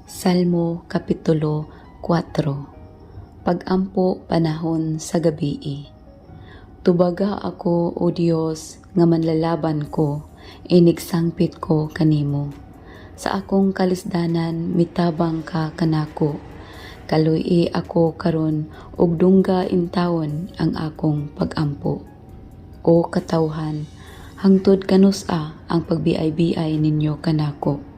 Salmo Kapitulo 4. Pag-ampo panahon sa gabii. Tubaga ako, O Dios, nga manlalaban ko, inigsangpit ko kanimo. Sa akong kalisdanan mitabang ka kanako. Kaluy ako karon ug dungga intawon ang akong pag-ampo. O katawhan, hangtod kanusa ang pagbiay-biay ninyo kanako.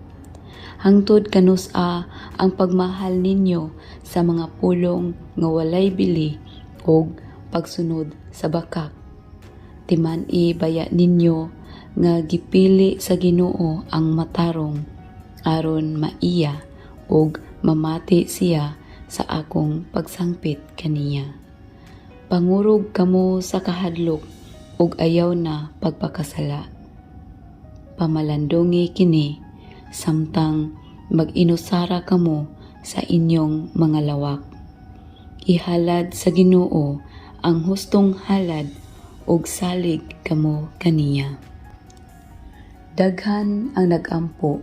Hangtod kanusa ang pagmahal ninyo sa mga pulong nga walay bili og pagsunod sa bakak. Timan-i baya ninyo nga gipili sa Ginoo ang matarong aron maiya og mamati siya sa akong pagsangpit kaniya. Pangurog kamo sa kahadlok ug ayaw na pagpakasala. Pamalandongi kini samtang mag-inusara kamo sa inyong mga lawak. Ihalad sa Ginoo ang hustong halad ug salig kamo kaniya. Daghan ang nag-ampo,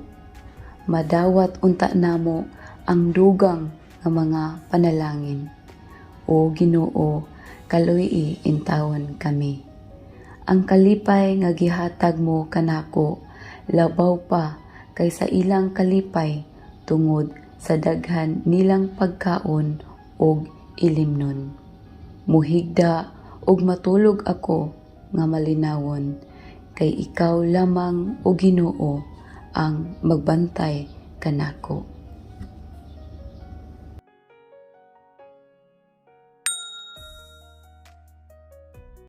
madawat unta namo ang dugang nga mga panalangin. O Ginoo, kaluy intawon kami. Ang kalipay nga gihatag mo kanako labaw pa kaysa ilang kalipay tungod sa daghan nilang pagkaon og ilimnon. Muhigda og matulog ako nga malinawon, kay ikaw lamang o Ginoo ang magbantay kanako.